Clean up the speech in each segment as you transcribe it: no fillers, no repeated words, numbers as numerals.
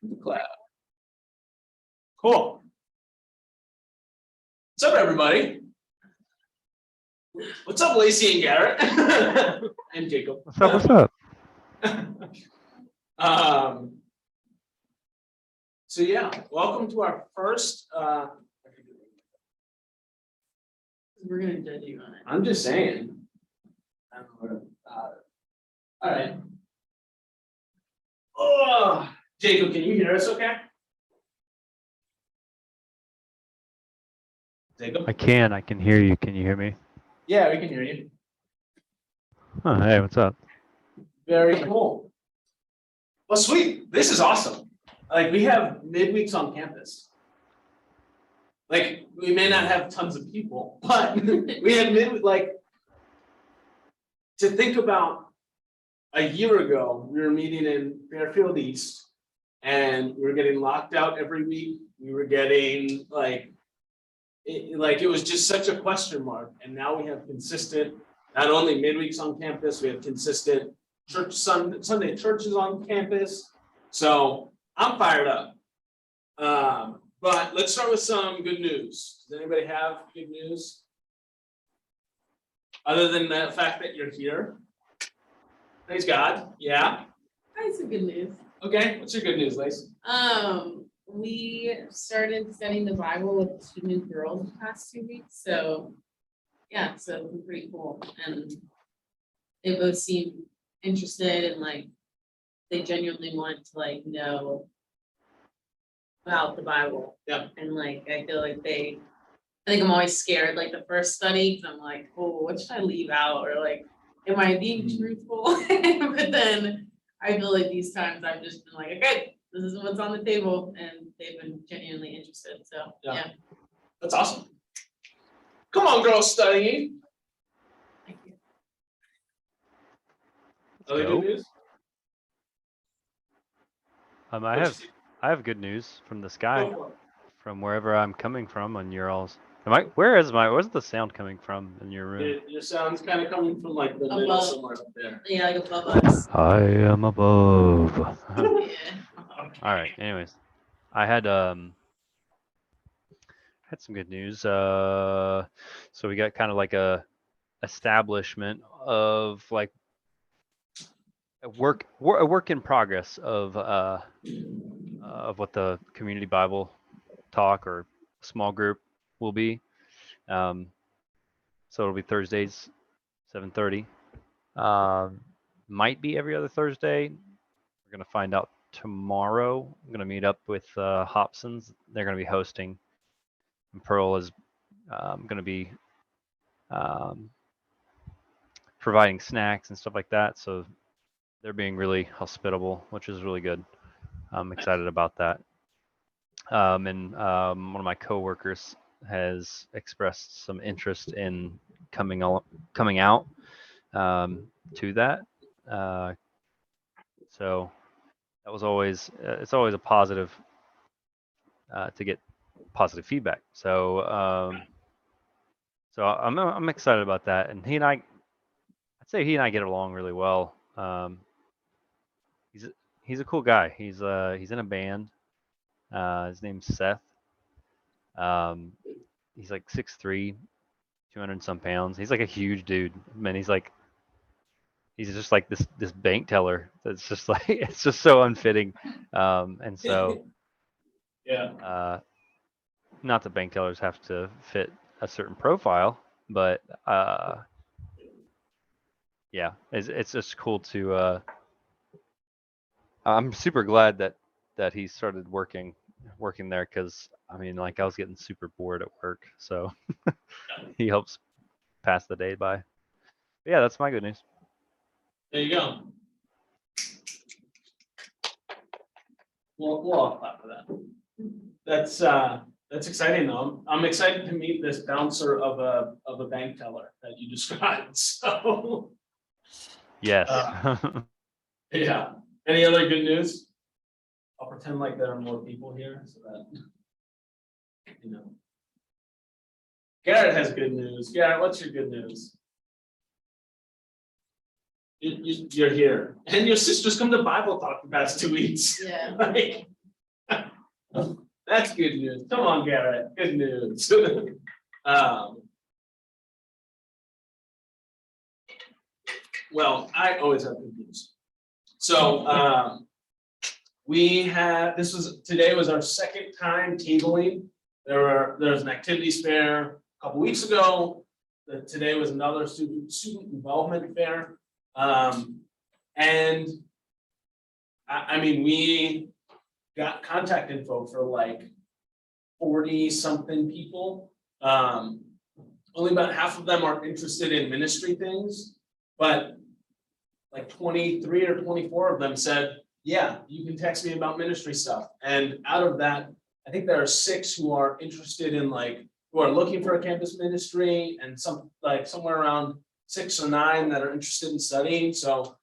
the cloud. Cool. What's up, everybody? What's up, Lacey and Garrett? And Jacob. What's up? So yeah, welcome to our first. We're gonna judge you on it. I'm just saying. All right. Oh, Jacob, can you hear us? Okay. Jacob. I can hear you. Can you hear me? Yeah, we can hear you. Oh, hey, what's up? Very cool. Well, sweet. This is awesome. Like, we have midweeks on campus. Like, we may not have tons of people, but we have to think about a year ago, we were meeting in Fairfield East and we were getting locked out every week. We were getting it was just such a question mark. And now we have consistent, not only midweeks on campus, we have consistent church Sunday churches on campus. So I'm fired up. But let's start with some good news. Does anybody have good news? Other than the fact that you're here? Praise God. Yeah. I have some good news. Okay. What's your good news, Lace? We started studying the Bible with 2 new girls the past 2 weeks. So yeah, so it's been pretty cool. And they both seem interested and they genuinely want to know about the Bible. Yeah. And I feel like I think I'm always scared the first study because I'm like, oh, what should I leave out? Or am I being truthful? But then I feel like these times I've just been okay, this is what's on the table, and they've been genuinely interested. So yeah. That's awesome. Come on, girls studying. Thank you. Other good news? I have good news from the sky, Go for it. from wherever I'm coming from, and you're all. Where's the sound coming from in your room? Your sound's kind of coming from the middle Above. somewhere up there. Yeah, above us. I am above. Yeah. All right. Anyways, I had some good news. So we got kind of a establishment of a work in progress of what the community Bible talk or small group will be. So it'll be Thursdays, 7:30. Might be every other Thursday. We're gonna find out tomorrow. I'm gonna meet up with Hobson's. They're gonna be hosting, and Pearl is gonna be providing snacks and stuff like that. So they're being really hospitable, which is really good. I'm excited about that. And one of my coworkers has expressed some interest in coming out to that. So that was always it's always a positive to get positive feedback. So I'm excited about that. And I'd say he and I get along really well. He's a cool guy. He's in a band. His name's Seth. He's 6'3", 200 and some pounds. He's a huge dude. Man, he's just this bank teller. That's just it's just so unfitting. And so Yeah. Not that bank tellers have to fit a certain profile, but yeah, it's just cool to. I'm super glad that he started working there because I was getting super bored at work, so he helps pass the day by. But yeah, that's my good news. There you go. We'll all clap for that. That's exciting though. I'm excited to meet this bouncer of a bank teller that you described. So yes. yeah. Any other good news? I'll pretend like there are more people here so that Garrett has good news. Garrett, what's your good news? You're here, and your sister's come to Bible talk the past 2 weeks. Yeah. That's good news. Come on, Garrett, good news. Well, I always have good news. So today was our second time tabling. There's an activities fair a couple weeks ago. Today was another student involvement fair. And I mean, we got contact info for like 40 something people. Only about half of them are interested in ministry things, but like 23 or 24 of them said, yeah, you can text me about ministry stuff. And out of that, I think there are 6 who are interested in who are looking for a campus ministry, and somewhere around 6 or 9 that are interested in studying. So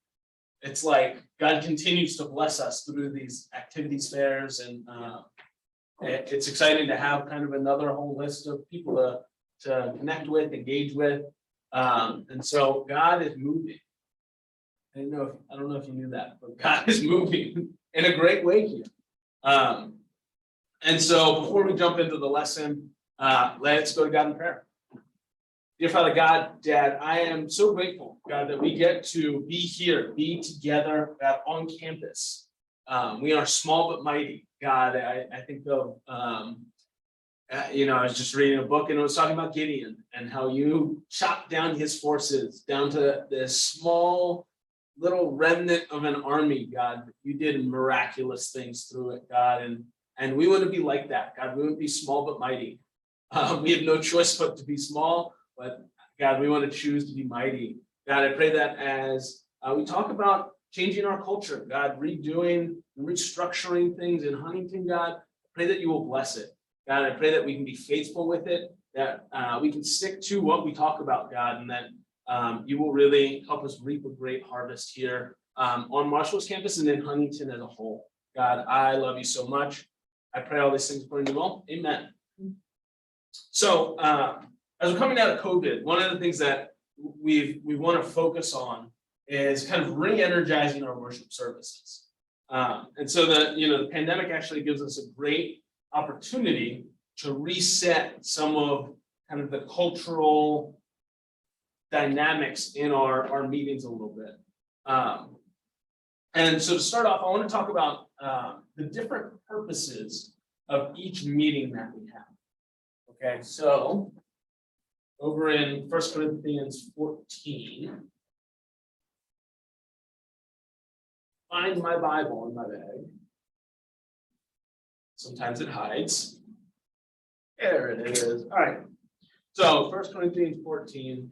it's like God continues to bless us through these activities fairs, and it's exciting to have kind of another whole list of people to connect with, engage with. And so God is moving. I don't know if you knew that, but God is moving in a great way here. And so before we jump into the lesson, let's go to God in prayer. Dear Father God, Dad, I am so grateful, God, that we get to be here, be together, God, on campus. We are small but mighty, God. I think of, I was just reading a book and it was talking about Gideon and how you chopped down his forces down to this small little remnant of an army, God. You did miraculous things through it, God, and we want to be like that, God. We want to be small but mighty. We have no choice but to be small, but God, we want to choose to be mighty. God, I pray that as we talk about changing our culture, God, redoing, restructuring things in Huntington, God, I pray that you will bless it. God, I pray that we can be faithful with it, that we can stick to what we talk about, God, and that you will really help us reap a great harvest here on Marshall's campus and in Huntington as a whole. God, I love you so much. I pray all these things according to your will. Amen. So as we're coming out of COVID, one of the things that we want to focus on is kind of re-energizing our worship services. And so the pandemic actually gives us a great opportunity to reset some of kind of the cultural dynamics in our meetings a little bit. And so to start off, I want to talk about the different purposes of each meeting that we have. Okay, so over in 1 Corinthians 14, find my Bible in my bag. Sometimes it hides. There it is. All right. So 1 Corinthians 14.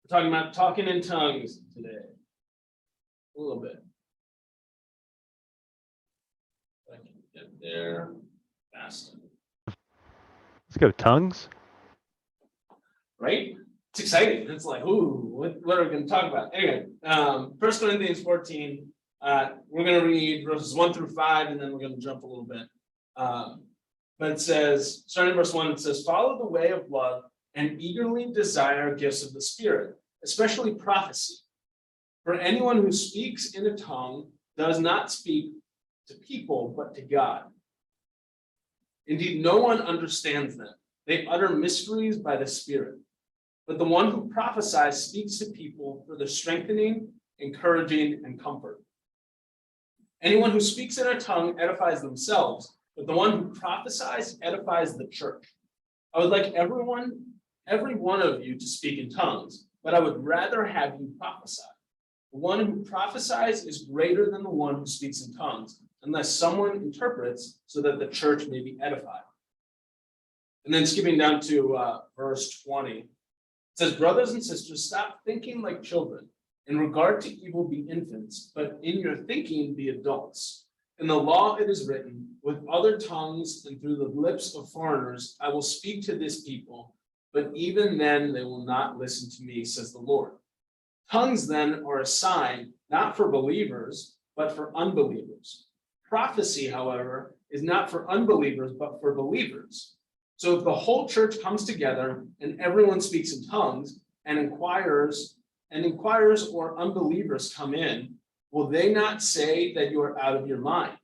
We're talking about talking in tongues today. A little bit. I can get there fast. Let's go tongues. Right? It's exciting. It's like, ooh, what are we going to talk about? Anyway, 1 Corinthians 14. We're going to read verses 1 through 5, and then we're going to jump a little bit. But it says, starting in verse 1, it says, follow the way of love and eagerly desire gifts of the Spirit, especially prophecy. For anyone who speaks in a tongue does not speak to people, but to God. Indeed, no one understands them. They utter mysteries by the Spirit. But the one who prophesies speaks to people for their strengthening, encouraging, and comfort. Anyone who speaks in a tongue edifies themselves, but the one who prophesies edifies the church. I would like every one of you to speak in tongues, but I would rather have you prophesy. The one who prophesies is greater than the one who speaks in tongues, unless someone interprets so that the church may be edified. And then skipping down to verse 20, it says, brothers and sisters, stop thinking like children. In regard to evil, be infants, but in your thinking, be adults. In the law, it is written, with other tongues and through the lips of foreigners, I will speak to this people, but even then they will not listen to me, says the Lord. Tongues then are a sign, not for believers, but for unbelievers. Prophecy, however, is not for unbelievers, but for believers. So if the whole church comes together and everyone speaks in tongues, and inquirers or unbelievers come in, will they not say that you are out of your mind?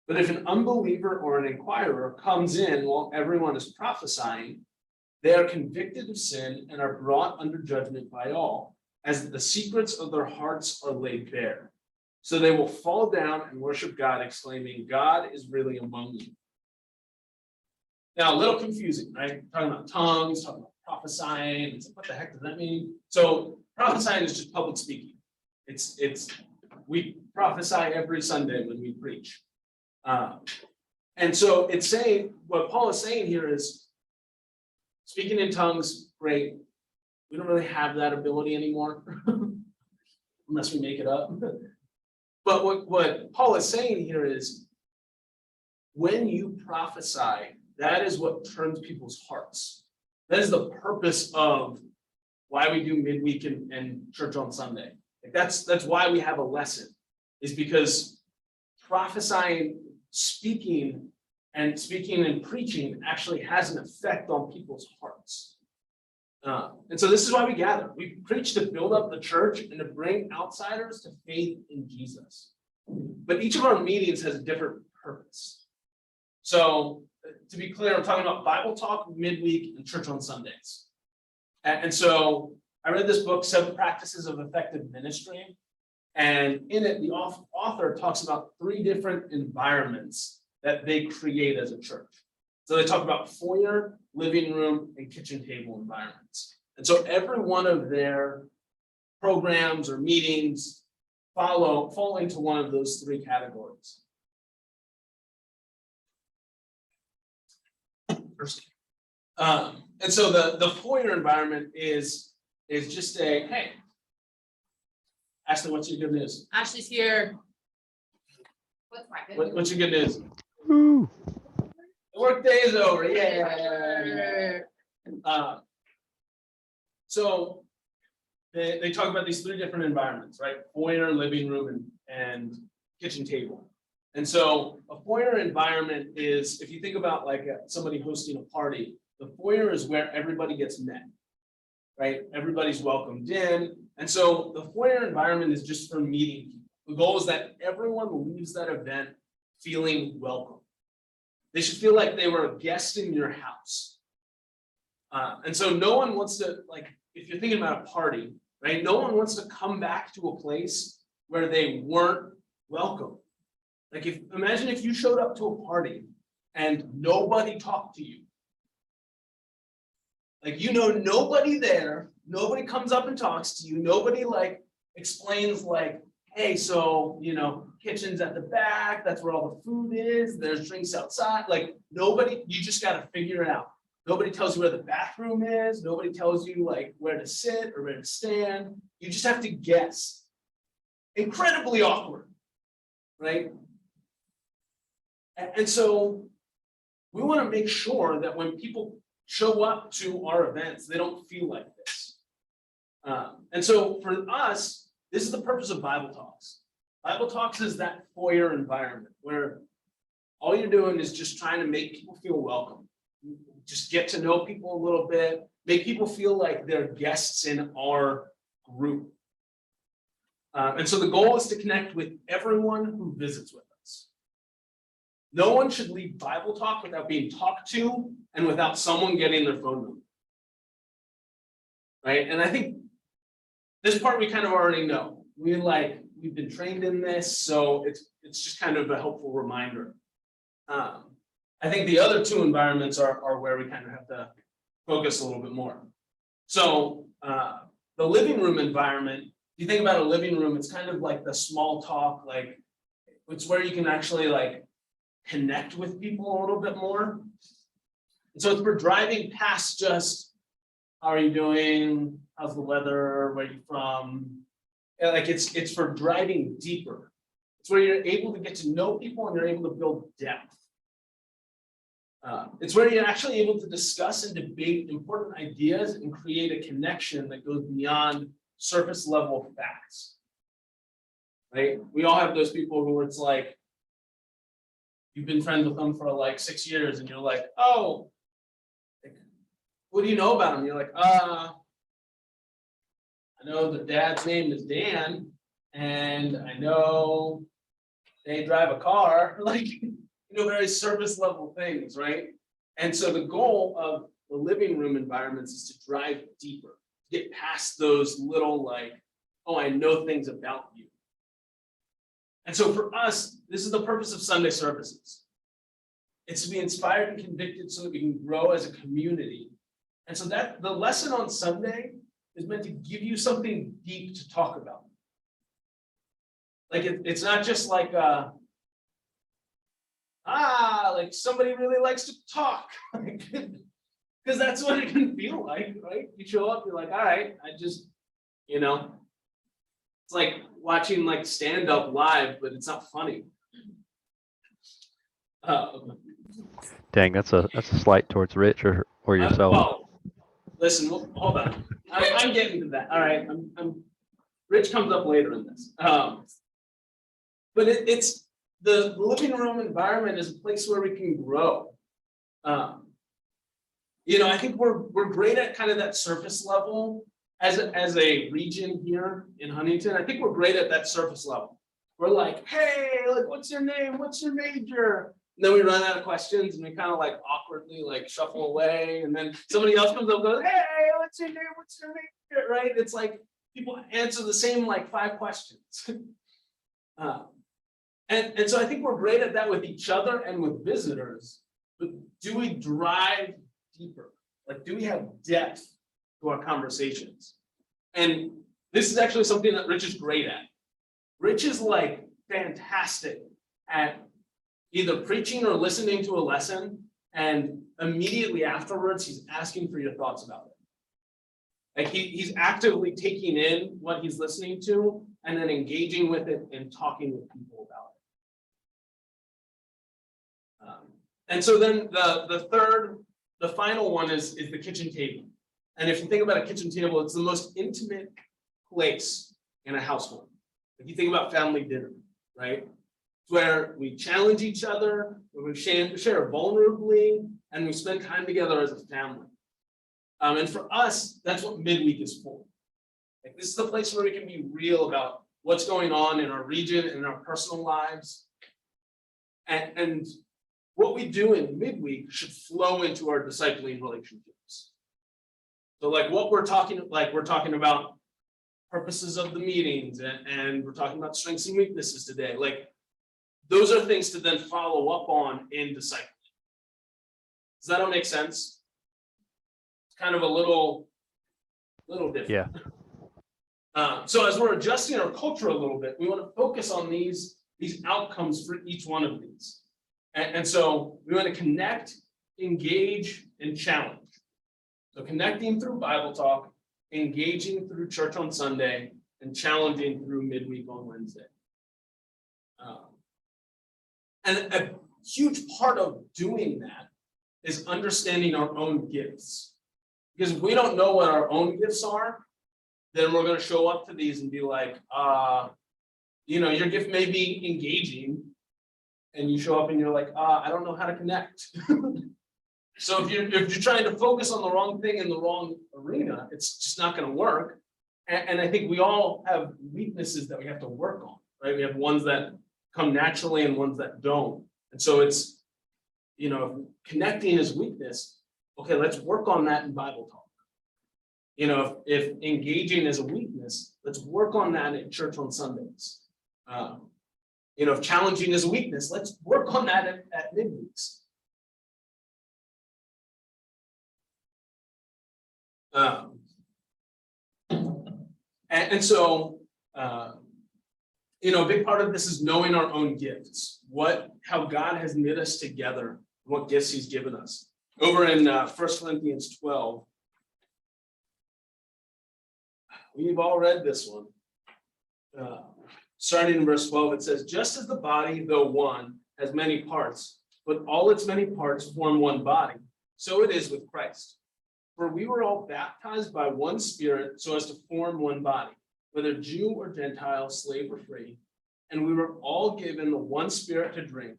But if an unbeliever or an inquirer comes in while everyone is prophesying, they are convicted of sin and are brought under judgment by all, as the secrets of their hearts are laid bare. So they will fall down and worship God, exclaiming, God is really among you. Now, a little confusing, right? Talking about tongues, talking about prophesying. It's like, what the heck does that mean? So prophesying is just public speaking. We prophesy every Sunday when we preach. And so it's saying, what Paul is saying here is, speaking in tongues, great. We don't really have that ability anymore, unless we make it up. But what Paul is saying here is, when you prophesy, that is what turns people's hearts. That is the purpose of why we do midweek and church on Sunday. Like that's why we have a lesson, is because prophesying, speaking and preaching actually has an effect on people's hearts. And so this is why we gather. We preach to build up the church and to bring outsiders to faith in Jesus. But each of our meetings has a different purpose. So to be clear, I'm talking about Bible talk, midweek, and church on Sundays. And so I read this book, 7 Practices of Effective Ministry. And in it, the author talks about 3 different environments that they create as a church. So they talk about foyer, living room, and kitchen table environments. And so every one of their programs or meetings fall into one of those 3 categories. And so the foyer environment is just a, hey, Ashley, what's your good news? Ashley's here. What's my good news? What's your good news? Woo. The work day is over. Yeah. So they talk about these 3 different environments, right? Foyer, living room, and kitchen table. And so a foyer environment is, if you think about like somebody hosting a party, the foyer is where everybody gets met, right? Everybody's welcomed in. And so the foyer environment is just for meeting people. The goal is that everyone leaves that event feeling welcome. They should feel like they were a guest in your house. And so no one wants to, like, if you're thinking about a party, right? No one wants to come back to a place where they weren't welcome. Like, imagine if you showed up to a party and nobody talked to you. Like, nobody there, nobody comes up and talks to you, nobody like explains like, hey, so, kitchen's at the back, that's where all the food is, there's drinks outside, like nobody, you just got to figure it out. Nobody tells you where the bathroom is, nobody tells you like where to sit or where to stand, you just have to guess. Incredibly awkward, right? And so we want to make sure that when people show up to our events, they don't feel like this. And so for us, this is the purpose of Bible Talks. Bible Talks is that foyer environment where all you're doing is just trying to make people feel welcome. Just get to know people a little bit, make people feel like they're guests in our group. And so the goal is to connect with everyone who visits with us. No one should leave Bible Talk without being talked to and without someone getting their phone number. Right? And I think this part we kind of already know. We've been trained in this, so it's just kind of a helpful reminder. I think the other 2 environments are where we kind of have to focus a little bit more. So the living room environment, you think about a living room, it's kind of like the small talk, like it's where you can actually like connect with people a little bit more. And so it's for driving past just, how are you doing? How's the weather? Where are you from? And like it's for driving deeper. It's where you're able to get to know people and you're able to build depth. It's where you're actually able to discuss and debate important ideas and create a connection that goes beyond surface level facts. Right? We all have those people who it's like, you've been friends with them for like 6 years and you're like, oh, what do you know about them? You're like, I know their dad's name is Dan, and I know they drive a car, like, very surface level things, right? And so the goal of the living room environments is to drive deeper, get past those little like, oh, I know things about you. And so for us, this is the purpose of Sunday services. It's to be inspired and convicted so that we can grow as a community. And so that the lesson on Sunday is meant to give you something deep to talk about. Like it's not just like like somebody really likes to talk, because that's what it can feel like, right? You show up, you're like, all right, I just, it's like watching like stand up live, but it's not funny. Dang, that's a slight towards Rich or yourself. Well, listen, hold on. I'm getting to that. All right, Rich comes up later in this. But it's the living room environment is a place where we can grow. I think we're great at kind of that surface level as a region here in Huntington. I think we're great at that surface level. We're like, hey, like, what's your name? What's your major? And then we run out of questions and we kind of like awkwardly like shuffle away. And then somebody else comes up and goes, hey, what's your name? What's your major? Right? It's like people answer the same like 5 questions. And so I think we're great at that with each other and with visitors, but do we drive deeper? Like, do we have depth to our conversations? And this is actually something that Rich is great at. Rich is like fantastic at either preaching or listening to a lesson, and immediately afterwards, he's asking for your thoughts about it. Like he's actively taking in what he's listening to and then engaging with it and talking with people about it. And so then the final one is the kitchen table. And if you think about a kitchen table, it's the most intimate place in a household. If you think about family dinner, right? It's where we challenge each other, where we share vulnerably, and we spend time together as a family. And for us, that's what midweek is for. Like, this is the place where we can be real about what's going on in our region and in our personal lives. And what we do in midweek should flow into our discipling relationships. So like we're talking about purposes of the meetings, and we're talking about strengths and weaknesses today. Like, those are things to then follow up on in discipling. Does that all make sense? It's kind of a little different. Yeah. So as we're adjusting our culture a little bit, we want to focus on these outcomes for each one of these. And so we want to connect, engage, and challenge. So connecting through Bible talk, engaging through church on Sunday, and challenging through midweek on Wednesday. And a huge part of doing that is understanding our own gifts. Because if we don't know what our own gifts are, then we're going to show up to these and be like, your gift may be engaging, and you show up and you're like, I don't know how to connect. So if you're trying to focus on the wrong thing in the wrong arena, it's just not going to work. And I think we all have weaknesses that we have to work on, right? We have ones that come naturally and ones that don't. And so it's, if connecting is weakness, okay, let's work on that in Bible talk. If engaging is a weakness, let's work on that in church on Sundays. If challenging is a weakness, let's work on that at midweeks. And so, a big part of this is knowing our own gifts, how God has knit us together, what gifts he's given us. Over in 1 Corinthians 12, we've all read this one. Starting in verse 12, it says, just as the body, though one, has many parts, but all its many parts form one body, so it is with Christ. For we were all baptized by one Spirit so as to form one body, whether Jew or Gentile, slave or free, and we were all given the one Spirit to drink.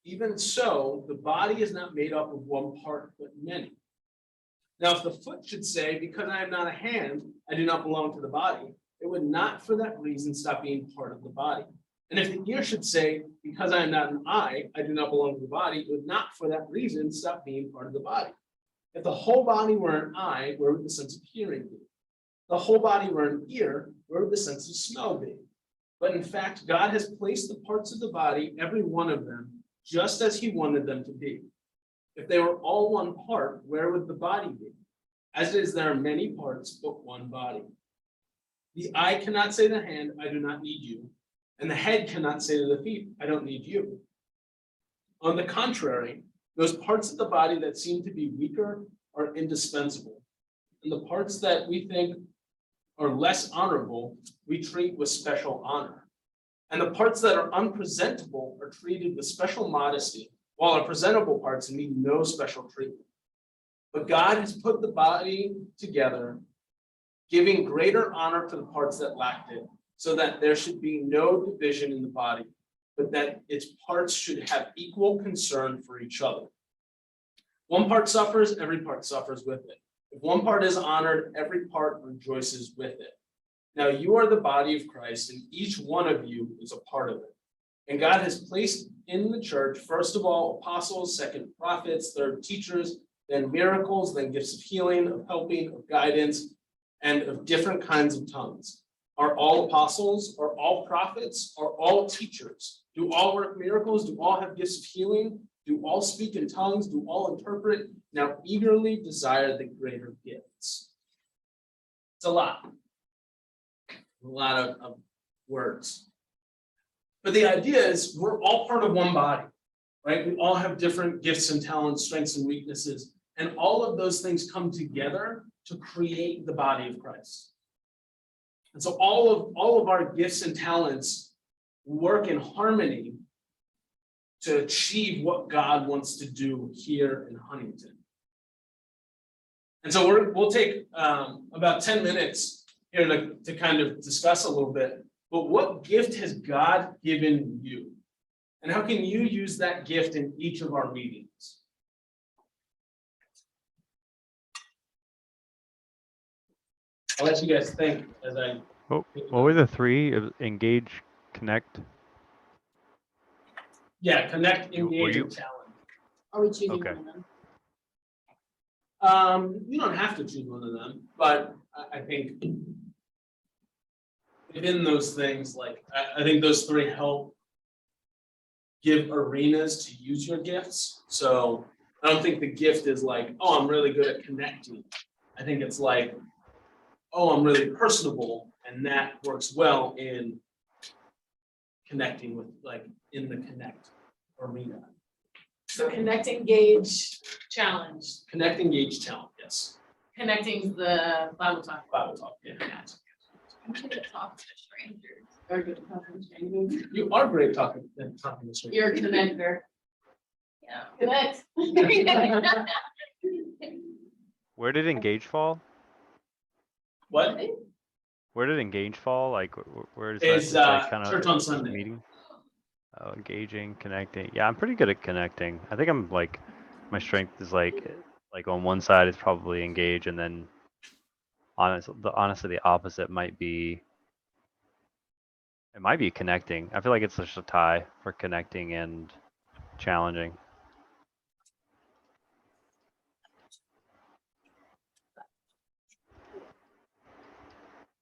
Even so, the body is not made up of one part, but many. Now, if the foot should say, because I am not a hand, I do not belong to the body, it would not for that reason stop being part of the body. And if the ear should say, because I am not an eye, I do not belong to the body, it would not for that reason stop being part of the body. If the whole body were an eye, where would the sense of hearing be? The whole body were an ear, where would the sense of smell be? But in fact, God has placed the parts of the body, every one of them, just as he wanted them to be. If they were all one part, where would the body be? As it is, there are many parts, but one body. The eye cannot say to the hand, I do not need you. And the head cannot say to the feet, I don't need you. On the contrary, those parts of the body that seem to be weaker are indispensable. And the parts that we think are less honorable, we treat with special honor. And the parts that are unpresentable are treated with special modesty, while our presentable parts need no special treatment. But God has put the body together, giving greater honor to the parts that lacked it, so that there should be no division in the body, but that its parts should have equal concern for each other. One part suffers, every part suffers with it. If one part is honored, every part rejoices with it. Now you are the body of Christ, and each one of you is a part of it. And God has placed in the church, first of all, apostles, second prophets, third teachers, then miracles, then gifts of healing, of helping, of guidance, and of different kinds of tongues. Are all apostles? Are all prophets? Are all teachers? Do all work miracles? Do all have gifts of healing? Do all speak in tongues? Do all interpret? Now eagerly desire the greater gifts. It's a lot of words. But the idea is we're all part of one body, right? We all have different gifts and talents, strengths and weaknesses, and all of those things come together to create the body of Christ. And so all of our gifts and talents work in harmony to achieve what God wants to do here in Huntington. And so we'll take about 10 minutes here to kind of discuss a little bit, but what gift has God given you? And how can you use that gift in each of our meetings? I'll let you guys think as I. What were the three? Engage, connect. Yeah, connect, engage, you- and challenge. Are we choosing Okay. one of them? You don't have to choose one of them, but I think within those things, like I think those three help give arenas to use your gifts. So I don't think the gift is like, oh, I'm really good at connecting. I think it's like, oh, I'm really personable, and that works well in connecting with, like, in the connect arena. So connect, engage, challenge. Connect, engage, challenge, yes. Connecting's the Bible talk. Bible talk, yeah. I'm good at talking to strangers. Or good at talking to strangers. You are great talking to strangers. You're a connector. Yeah. Connect. Where did engage fall? What Where did engage fall? Like, where does is that kind church on Sunday? meeting? Oh, engaging, connecting. Yeah, I'm pretty good at connecting. I think I'm like, my strength is like on one side is probably engage, and then honestly the opposite might be. It might be connecting. I feel like it's just a tie for connecting and challenging.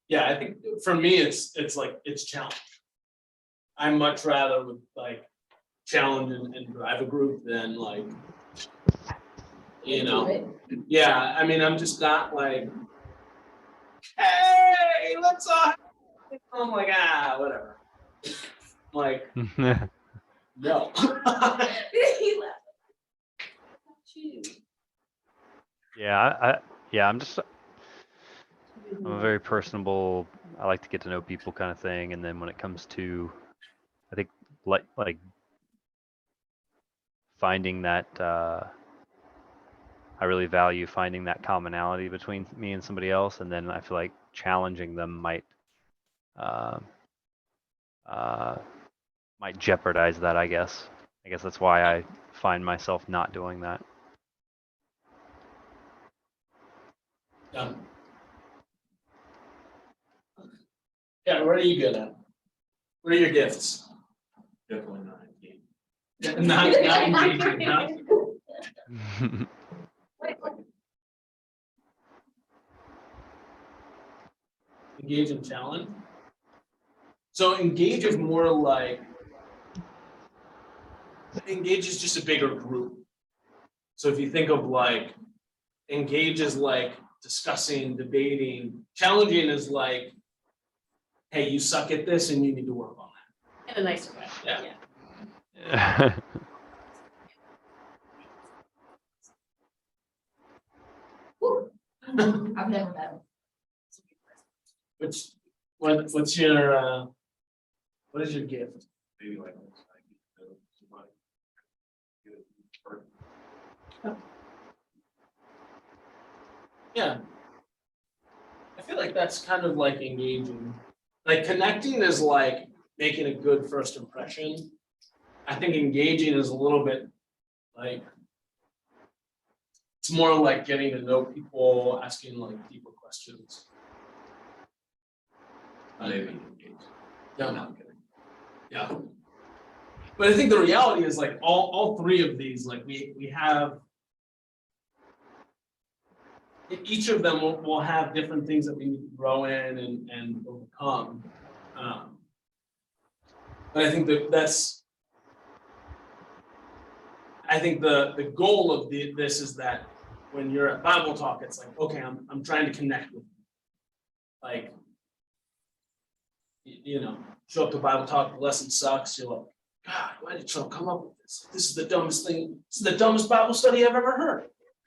Yeah, I think for me, it's challenge. I much rather would like challenge and drive a group than like, yeah, I mean, I'm just not like, hey, let's all, I'm like, whatever. Like, no. Yeah, I'm a very personable. I like to get to know people kind of thing, and then when it comes to, I think like finding that I really value finding that commonality between me and somebody else, and then I feel like challenging them might jeopardize that. I guess that's why I find myself not doing that. Yeah, what are you good at? What are your gifts? Definitely not engaging. Not engaging, not. Engage and challenge. So engage is more like, engage is just a bigger group. So if you think of like, engage is like discussing, debating, challenging is like, hey, you suck at this and you need to work on that. In a nicer way. Yeah. I've never met him. What's your what is your gift? Maybe like. Yeah. I feel like that's kind of like engaging. Like connecting is like making a good first impression. I think engaging is a little bit like, it's more like getting to know people, asking like deeper questions. Maybe engaged. Yeah, no, I'm kidding. Yeah. But I think the reality is like all three of these, like we have, each of them will have different things that we need to grow in and overcome. But I think I think the goal of this is that when you're at Bible talk, it's like, okay, I'm trying to connect with you. Like, you know, show up to Bible talk, the lesson sucks, you're like, God, why did Trump come up with this? This is the dumbest thing, this is the dumbest Bible study I've ever heard.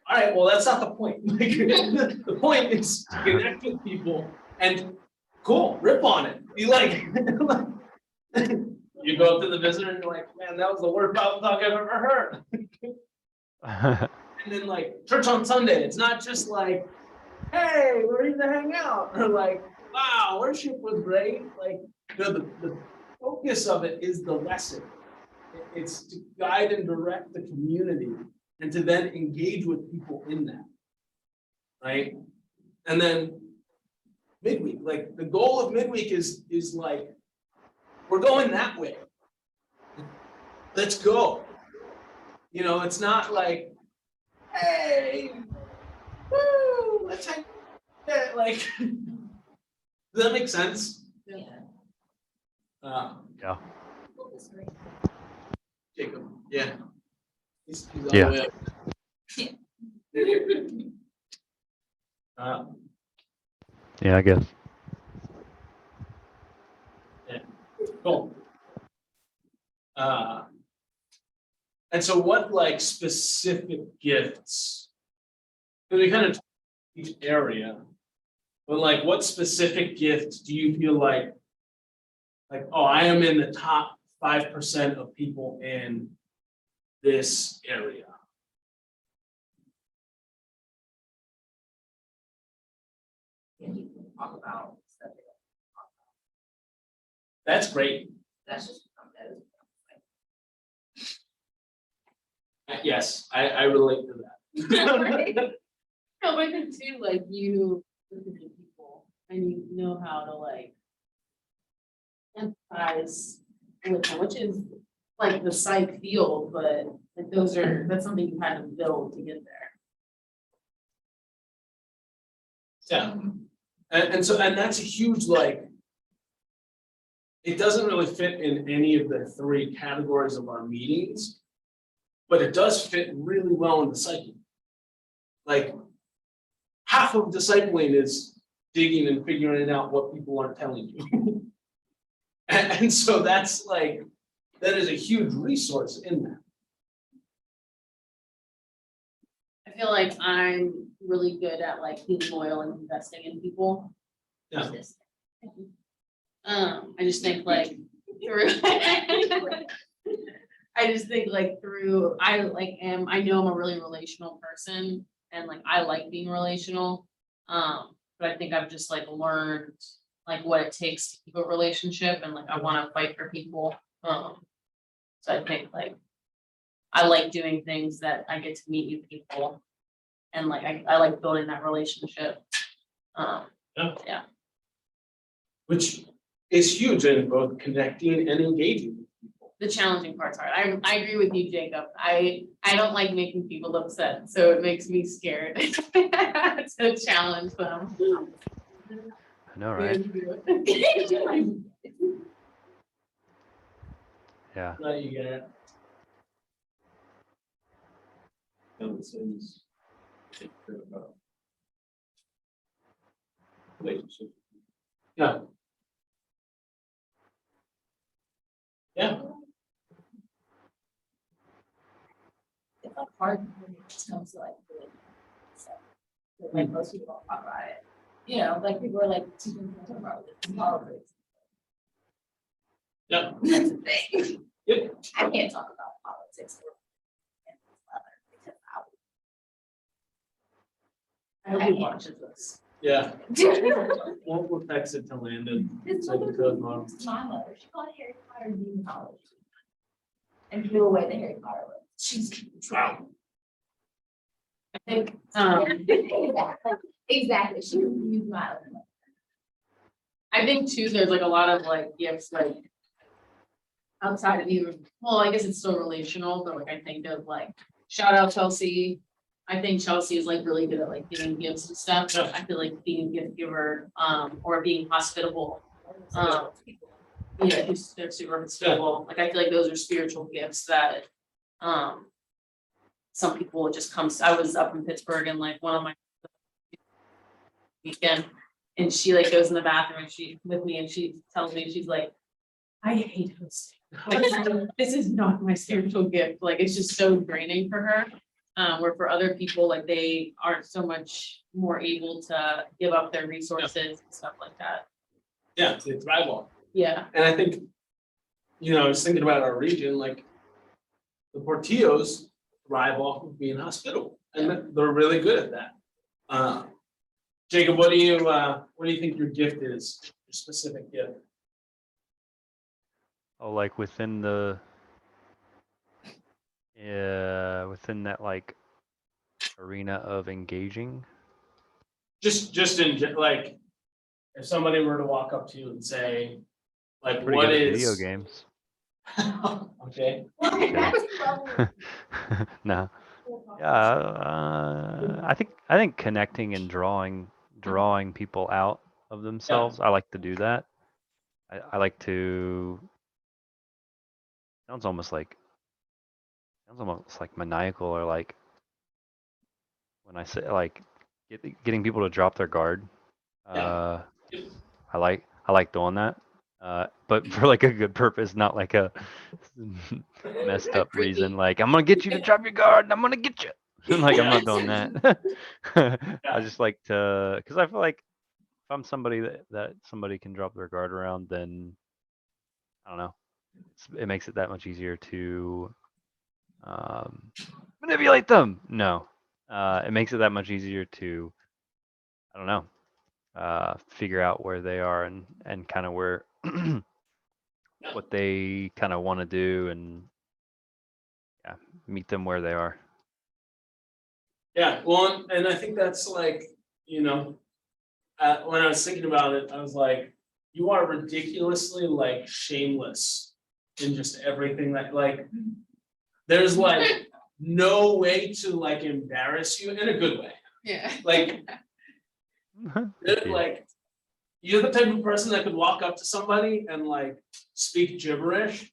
All right, well, that's not the point. Like, the point is to connect with people and cool, rip on it. Be like, you go up to the visitor and you're like, man, that was the worst Bible talk I've ever heard. And then like church on Sunday, it's not just like, hey, we're here to hang out, or like, wow, worship was great. Like the focus of it is the lesson. It's to guide and direct the community and to then engage with people in that, right? And then midweek, like the goal of midweek is like, we're going that way. Let's go. You know, it's not like, hey, woo, let's hang out. Like, does that make sense? Yeah. Yeah. Jacob, yeah. He's on Yeah. the way up. Yeah, I guess. Cool. And so what like specific gifts? Because we kind of each area, but like what specific gifts do you feel like, oh, I am in the top 5% of people in this area? And you can talk about stuff. That's great. That's just. Yes, I relate to that. No, but I think too, like you listen to people and you know how to like empathize with them, which is like the psych field, but like that's something you kind of build to get there. Yeah. And that's a huge, like, it doesn't really fit in any of the three categories of our meetings, but it does fit really well in discipling. Like, half of discipling is digging and figuring out what people aren't telling you. and so that's like, that is a huge resource in that. I feel like I'm really good at like being loyal and investing in people. Yeah. I just think like through I just think like through I know I'm a really relational person and like I like being relational. But I think I've just like learned like what it takes to keep a relationship and like I want to fight for people. So I think like I like doing things that I get to meet new people and like I like building that relationship. Yeah. Which is huge in both connecting and engaging with people. the challenging part's hard. I agree with you, Jacob. I don't like making people upset, so it makes me scared to challenge them. I know, right? Yeah. No, you get it. Yeah. Yeah. It's like hard when it comes to like doing stuff. Like most people don't talk about it. You know, like people are like, "Two things to talk about this politics." Yeah. That's the thing. Yep. I can't talk about politics or because I can't watch this. Yeah. It's We'll text it to Landon. So like he goes on. my mother. She called Harry Potter demonology and blew away the Harry Potter book. She's Wow. I think, exactly. She used my other. I think too, there's like a lot of like gifts like outside of even, well, I guess it's still relational, but like I think of like, shout out Chelsea. I think Chelsea is like really good at like giving gifts and stuff. So I feel like being a gift giver, or being hospitable. Yeah, they're super hospitable. Like I feel like those are spiritual gifts that some people just come. I was up in Pittsburgh and like one of my weekend, and she like goes in the bathroom and she with me and she tells me, she's like, I hate hosting. This is not my spiritual gift. Like it's just so draining for her. Where for other people, like they are so much more able to give up their resources and stuff like that. Yeah, they thrive on. Yeah. And I think, I was thinking about our region, like the Portillos thrive off of being hospitable, and they're really good at that. Jacob, what do you think your gift is? Your specific gift? Oh, like within that like arena of engaging. Just like, if somebody were to walk up to you and say, like, Pretty what good at is video games. Okay. No. Yeah, I think connecting and drawing people out of themselves. I like to do that. I like to. Sounds almost like maniacal, or like when I say like getting people to drop their guard. Yeah. I like doing that. But for like a good purpose, not like a messed up reason. Like, I'm gonna get you to drop your guard and I'm gonna get you. Like, I'm not doing that. I just like to, because I feel like if I'm somebody that somebody can drop their guard around, then I don't know. It makes it that much easier to manipulate them. No, it makes it that much easier to, I don't know, figure out where they are and kind of where what they kind of want to do, and yeah, meet them where they are. Yeah, well, and I think that's like, when I was thinking about it, I was like, you are ridiculously like shameless in just everything that like, there's like no way to like embarrass you in a good way. Yeah. Like, like, you're the type of person that could walk up to somebody and like speak gibberish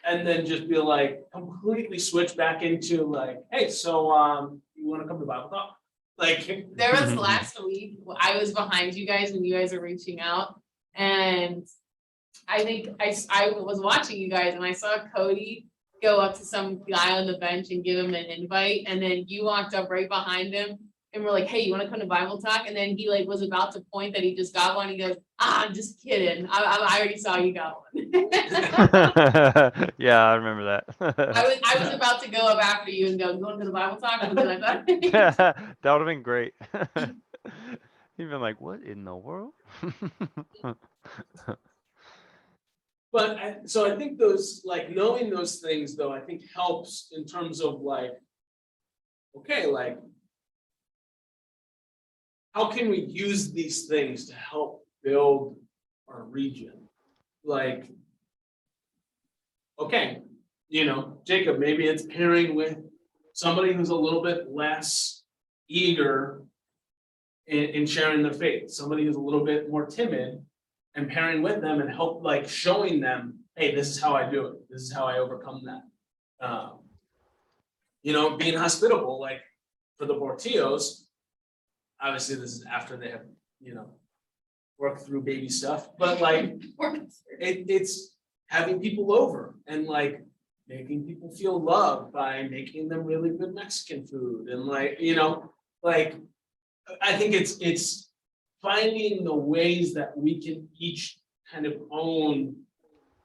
and then just be like completely switch back into like, hey, so you want to come to Bible talk? Like, There was last week, I was behind you guys when you guys are reaching out, and I think I was watching you guys and I saw Cody go up to some guy on the bench and give him an invite, and then you walked up right behind him and we're like, hey, you want to come to Bible talk? And then he like was about to point that he just got one. He goes, I'm just kidding. I already saw you got one. Yeah, I remember that. I was about to go up after you and go, you want to go to Bible talk? And then I thought, That would have been great. He'd been like, what in the world? but so I think those, like, knowing those things though, I think helps in terms of like, okay, like, how can we use these things to help build our region? Like, okay, Jacob, maybe it's pairing with somebody who's a little bit less eager in sharing their faith, somebody who's a little bit more timid, and pairing with them and help, like, showing them, hey, this is how I do it. This is how I overcome that. Being hospitable, like for the Portillos, obviously this is after they have, worked through baby stuff, but like it's having people over and like making people feel loved by making them really good Mexican food. And like, I think it's finding the ways that we can each kind of own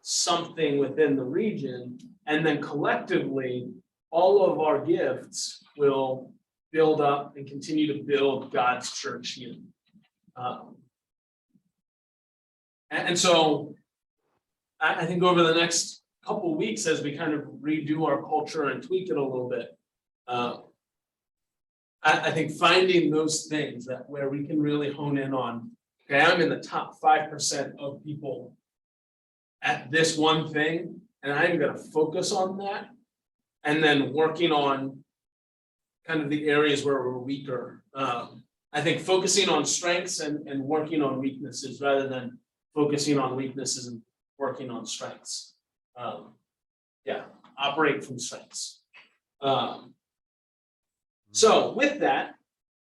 something within the region, and then collectively, all of our gifts will build up and continue to build God's church here. And so I think over the next couple of weeks, as we kind of redo our culture and tweak it a little bit, I think finding those things that where we can really hone in on, okay, I'm in the top 5% of people at this one thing, and I'm going to focus on that, and then working on kind of the areas where we're weaker. I think focusing on strengths and working on weaknesses rather than focusing on weaknesses and working on strengths. Operate from strengths. So with that,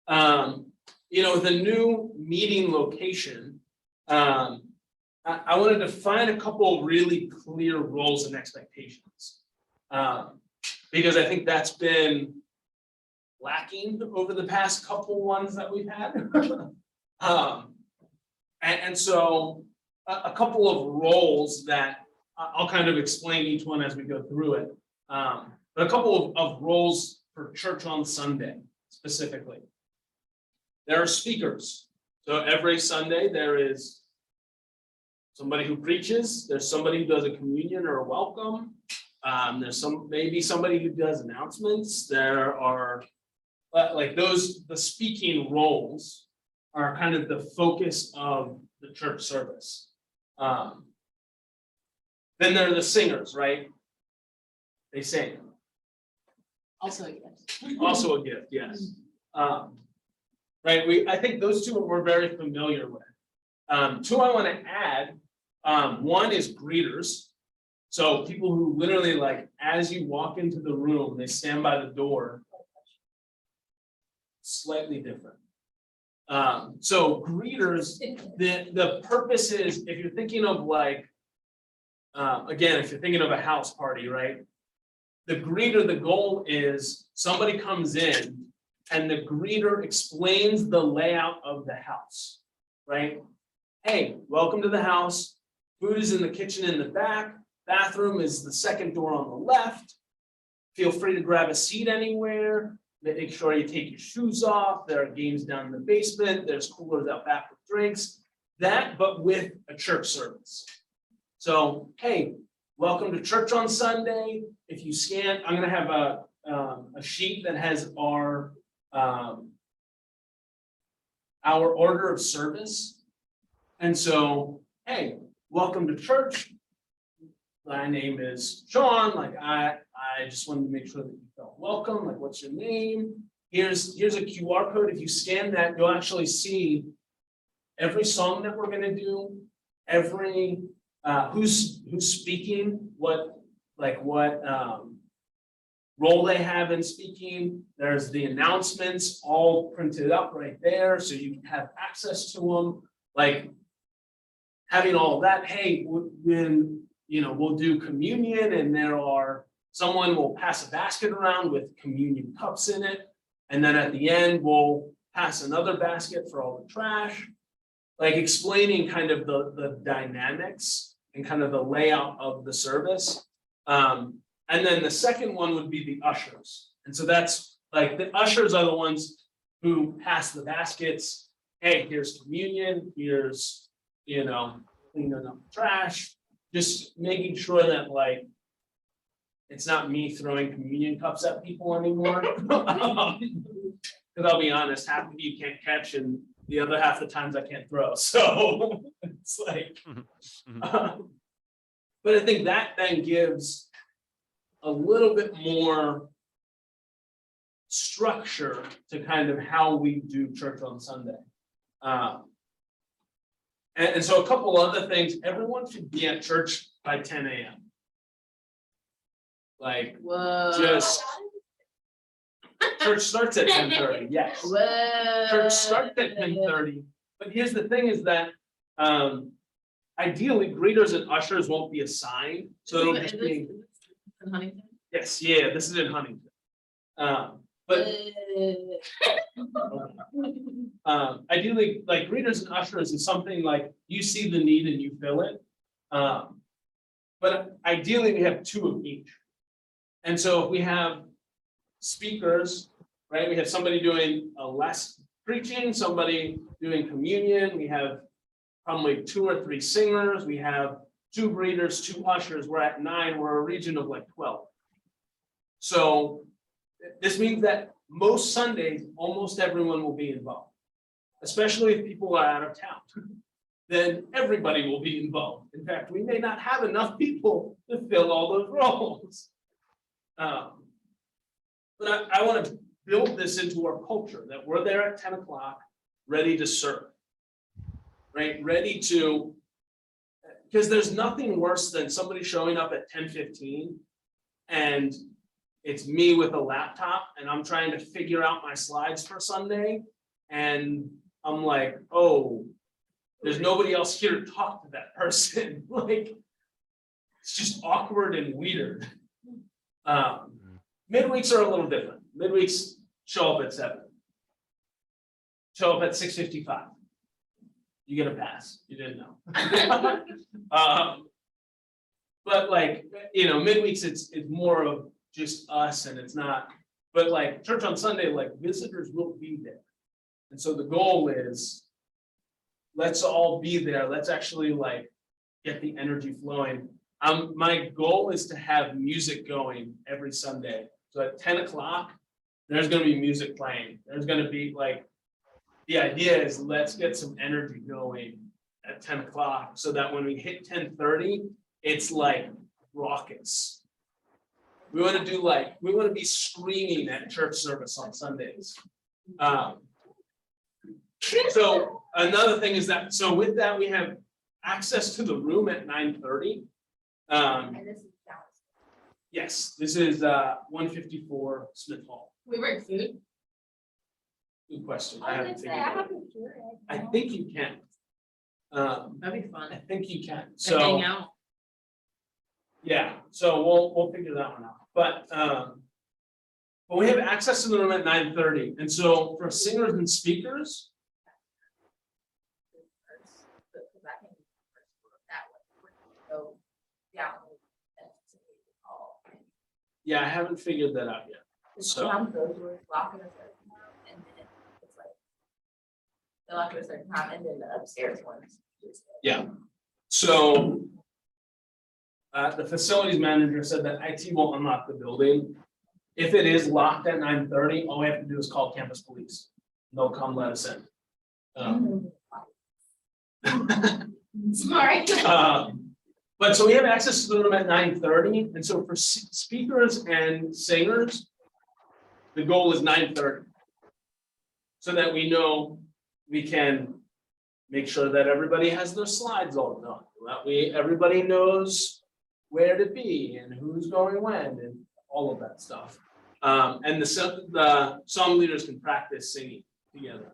the new meeting location, I wanted to find a couple really clear roles and expectations. Because I think that's been lacking over the past couple ones that we've had. And so a couple of roles that I'll kind of explain each one as we go through it. But a couple of roles for church on Sunday specifically. There are speakers. So every Sunday there is somebody who preaches, there's somebody who does a communion or a welcome. There's maybe somebody who does announcements. There are the speaking roles are kind of the focus of the church service. Then there are the singers, right? They sing. Also, yes. Also a gift, yes. Right, I think those two we're very familiar with. Two I want to add, one is greeters. So people who literally, like, as you walk into the room, they stand by the door. Slightly different. So greeters, the purpose is, if you're thinking of like, again, if you're thinking of a house party, right? The greeter, the goal is somebody comes in and the greeter explains the layout of the house, right? Hey, welcome to the house. Food is in the kitchen in the back. Bathroom is the second door on the left. Feel free to grab a seat anywhere. Make sure you take your shoes off. There are games down in the basement. There's coolers out back with drinks. That, but with a church service. So, hey, welcome to church on Sunday. If you scan, I'm going to have a sheet that has our order of service. And so, hey, welcome to church. My name is Sean. Like I just wanted to make sure that you felt welcome. Like, what's your name? Here's a QR code. If you scan that, you'll actually see every song that we're gonna do, every who's speaking, what role they have in speaking. There's the announcements all printed up right there, so you can have access to them. Like having all of that. Hey, when we'll do communion, and someone will pass a basket around with communion cups in it. And then at the end, we'll pass another basket for all the trash, like explaining kind of the dynamics and kind of the layout of the service. And then the second one would be the ushers. And so that's like the ushers are the ones who pass the baskets. Hey, here's communion, here's, cleaning up the trash. Just making sure that like it's not me throwing communion cups at people anymore. Because I'll be honest, half of you can't catch, and the other half of the times I can't throw. So it's like, But I think that then gives a little bit more structure to kind of how we do church on Sunday. And so a couple other things, everyone should be at church by 10 a.m. Like, Whoa. just, church starts at 10:30, yes. Whoa. Church starts at 10:30, but here's the thing is that, ideally greeters and ushers won't be assigned, so it'll just be, In Huntington? yes, yeah, this is in Huntington. But ideally, like greeters and ushers is something like you see the need and you fill it. But ideally, we have two of each. And so if we have speakers, right, we have somebody doing a less preaching, somebody doing communion, we have probably 2 or 3 singers, we have 2 greeters, 2 ushers, we're at 9, we're a region of like 12. So this means that most Sundays, almost everyone will be involved, especially if people are out of town. Then everybody will be involved. In fact, we may not have enough people to fill all those roles. But I want to build this into our culture, that we're there at 10 o'clock, ready to serve, right? Ready to, because there's nothing worse than somebody showing up at 10:15 and it's me with a laptop and I'm trying to figure out my slides for Sunday. And I'm like, oh, there's nobody else here to talk to that person. Like, it's just awkward and weird. Midweeks are a little different. Midweeks show up at 7. Show up at 6:55. You get a pass. You didn't know. But like, midweeks, it's more of just us and it's not, but like church on Sunday, like visitors will be there. And so the goal is, let's all be there. Let's actually like get the energy flowing. My goal is to have music going every Sunday. So at 10 o'clock, there's going to be music playing. There's going to be like, the idea is let's get some energy going at 10 o'clock so that when we hit 10:30, it's like rockets. We want to be screaming at church service on Sundays. So another thing is that, so with that, we have access to the room at 9:30. And this is Dallas. Yes, this is 154 Smith Hall. We bring food. Good question. I haven't was figured gonna say, I it out. haven't sure. I think you can. That'd be fun. I think you can. To hang So out. yeah, so we'll figure that one out. But we have access to the room at 9:30, and so for singers and speakers, Because I can that way. Go down. and to the hall. yeah, I haven't figured that out yet. So- Sometimes those doors lock at a certain time, and then it's like they lock at a certain time, and then the upstairs ones. just- Yeah. So the facilities manager said that IT will unlock the building. If it is locked at 9:30, all we have to do is call campus police. They'll come let us in. Sorry. But so we have access to the room at 9:30, and so for speakers and singers, the goal is 9:30. So that we know we can make sure that everybody has their slides all done, that everybody knows where to be and who's going when and all of that stuff. And the song leaders can practice singing together.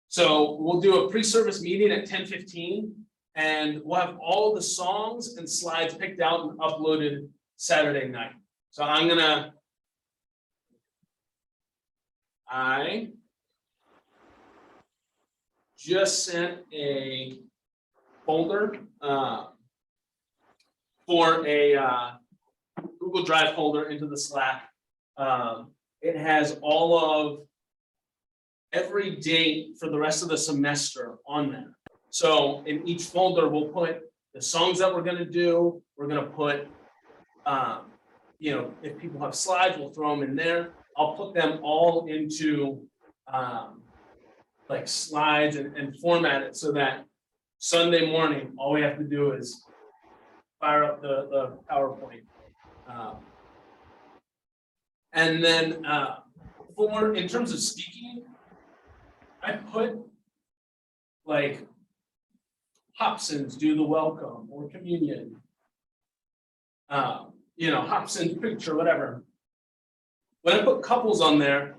So we'll do a pre-service meeting at 10:15, and we'll have all the songs and slides picked out and uploaded Saturday night. So I just sent a folder for a Google Drive folder into the Slack. It has all of every date for the rest of the semester on there. So in each folder, we'll put the songs that we're gonna do. We're gonna put, if people have slides, we'll throw them in there. I'll put them all into like slides and format it so that Sunday morning, all we have to do is fire up the PowerPoint. And then in terms of speaking, I put like Hobson's do the welcome or communion. Hobson's preacher, whatever. When I put couples on there,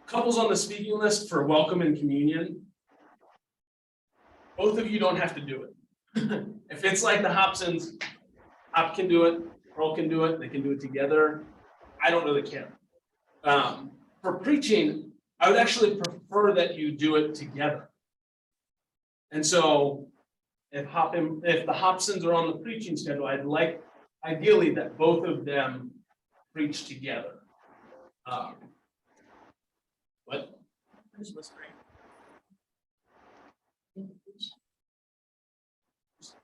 couples on the speaking list for welcome and communion, both of you don't have to do it. If it's like the Hobsons, Hop can do it, Pearl can do it, they can do it together. I don't really care. For preaching, I would actually prefer that you do it together. And so if the Hobsons are on the preaching schedule, I'd like ideally that both of them preach together. What? I'm just whispering.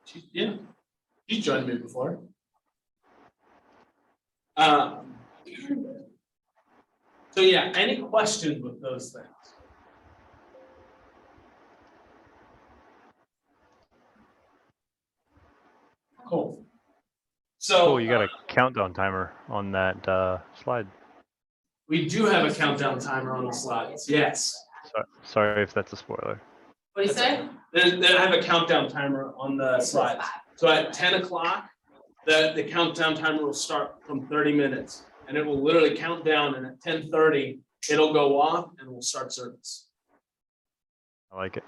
She joined me before. So yeah, any questions with those things? Cool. So Cool, you got a countdown timer on that slide. we do have a countdown timer on the slides. Yes. Sorry if that's a spoiler. What do you say? They have a countdown timer on the slides. So at 10 o'clock, the countdown timer will start from 30 minutes and it will literally count down, and at 10:30, it'll go off and we'll start service. I like it.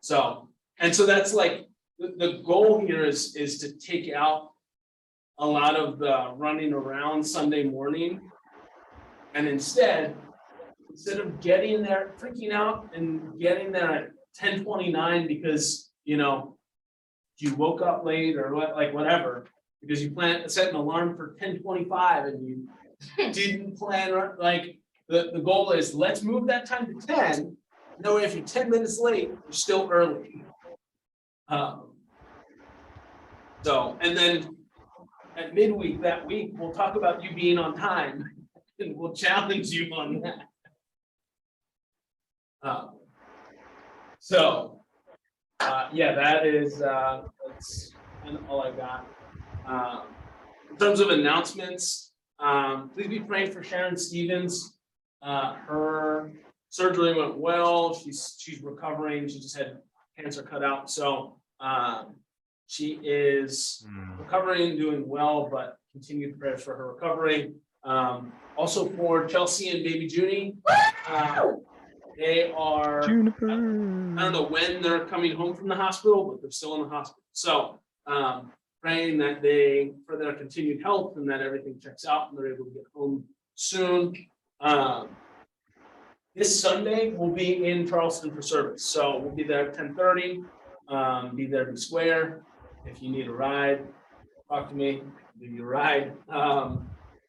So that's like, the goal here is to take out a lot of the running around Sunday morning. And instead of getting there, freaking out and getting there at 10:29 because, you woke up late or whatever, because you set an alarm for 10:25 and you didn't plan, the goal is let's move that time to 10. No, if you're 10 minutes late, you're still early. And then at midweek that week, we'll talk about you being on time and we'll challenge you on that. That's kind of all I got. In terms of announcements, please be praying for Sharon Stevens. Her surgery went well. She's recovering. She just had cancer cut out. So she is recovering, doing well, but continued prayers for her recovery. Also for Chelsea and baby Junie. They are, Juniper. I don't know when they're coming home from the hospital, but they're still in the hospital. So praying that for their continued health and that everything checks out and they're able to get home soon. This Sunday we'll be in Charleston for service. So we'll be there at 10:30, be there to square. If you need a ride, talk to me, give you a ride.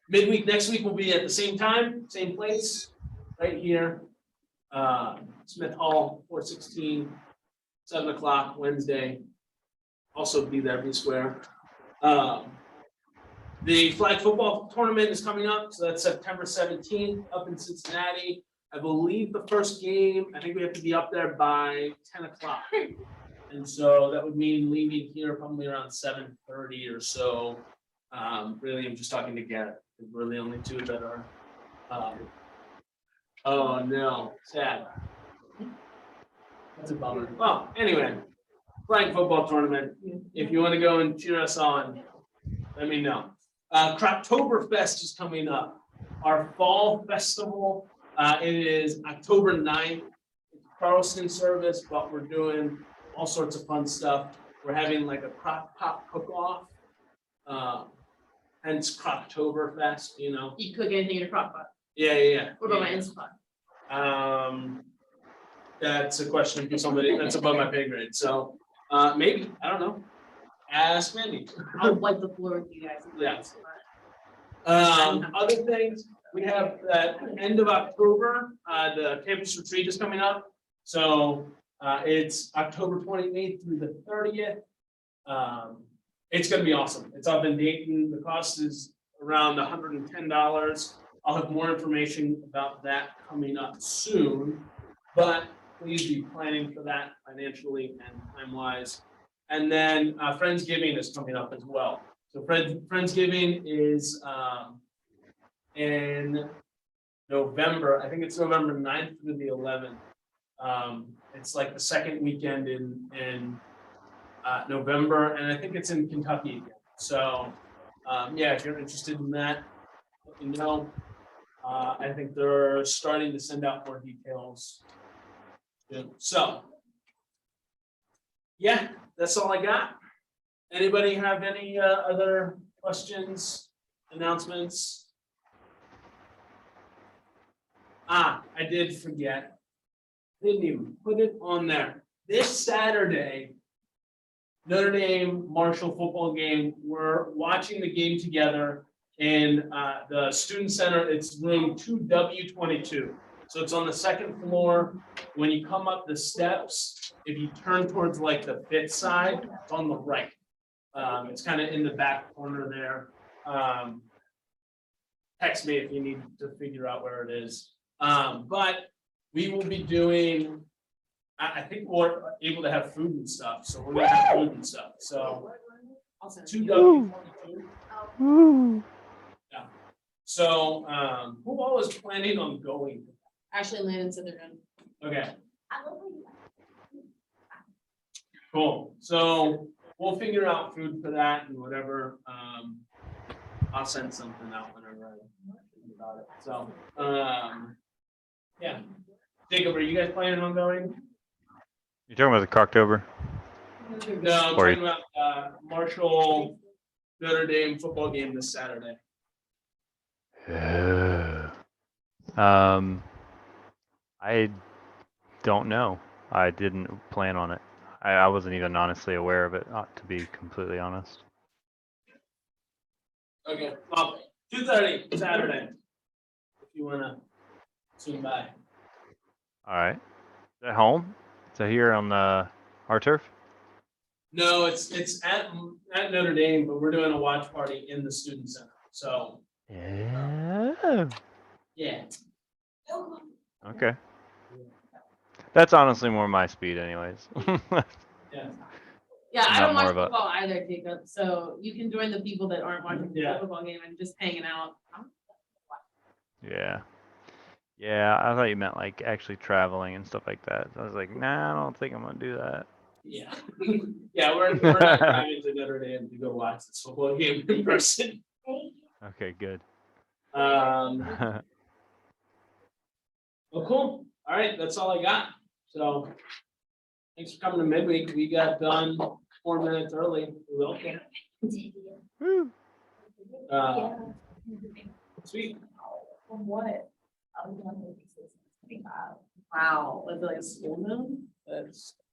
Midweek next week will be at the same time, same place, right here. Smith Hall, 416, 7 o'clock Wednesday. Also be there, be square. The flag football tournament is coming up, so that's September 17th up in Cincinnati. I believe the first game, I think we have to be up there by 10 o'clock. And so that would mean leaving here probably around 7:30 or so. Really, I'm just talking to Garrett. We're the only two that are. Oh no, sad. That's a bummer. Well, anyway, flag football tournament. If you want to go and cheer us on, let me know. Croctoberfest is coming up. Our fall festival. It is October 9th. It's Charleston service, but we're doing all sorts of fun stuff. We're having like a crock pot cook-off. Hence Croctoberfest, You cook anything in a crock pot. Yeah. What about my Instant Pot? That's a question for somebody that's above my pay grade. So maybe, I don't know. Ask Mandy. I'll wipe the floor with you guys. Yeah. Other things, we have that end of October, the campus retreat is coming up. So it's October 28th through the 30th. It's going to be awesome. It's up in Dayton. The cost is around $110. I'll have more information about that coming up soon. But please be planning for that financially and time-wise. And then Friendsgiving is coming up as well. So Friendsgiving is in November. I think it's November 9th through the 11th. It's like the second weekend in November, and I think it's in Kentucky again. So yeah, if you're interested in that, let me know. I think they're starting to send out more details. So yeah, that's all I got. Anybody have any other questions, announcements? I did forget. Didn't even put it on there. This Saturday, Notre Dame Marshall football game. We're watching the game together in the student center. It's room 2W22. So it's on the second floor. When you come up the steps, if you turn towards like the fifth side, it's on the right. It's kind of in the back corner there. Text me if you need to figure out where it is. But we will be doing, I think we're able to have food and stuff. So we're gonna have food and stuff. So 2W22. Yeah. So who all is planning on going? Ashley and Landon said they're in. Okay. Cool. So we'll figure out food for that and whatever. I'll send something out whenever I think about it. So yeah. Jacob, are you guys planning on going? You talking about the Cocktober? No, I'm Or- talking about Marshall Notre Dame football game this Saturday. I don't know. I didn't plan on it. I wasn't even honestly aware of it, to be completely honest. Okay, well, 2:30 Saturday. If you wanna swing by. All right. Is that home? Is that here on our turf? No, it's at Notre Dame, but we're doing a watch party in the student center. So Yeah. yeah. Okay. That's honestly more my speed, anyways. Yeah. Yeah, I Not don't more watch of a- football either, Jacob, so you can join the people that aren't watching the Yeah. football game and just hanging out. Yeah. Yeah, I thought you meant like actually traveling and stuff like that. I was like, nah, I don't think I'm gonna do that. Yeah. Yeah, we're not driving to Notre Dame to go watch this football game in person. Okay, good. Well, cool. All right, that's all I got. So thanks for coming to midweek. We got done 4 minutes early. Okay. Woo. Sweet. From what? I was gonna make this 25. Wow, was it like a school noon? That's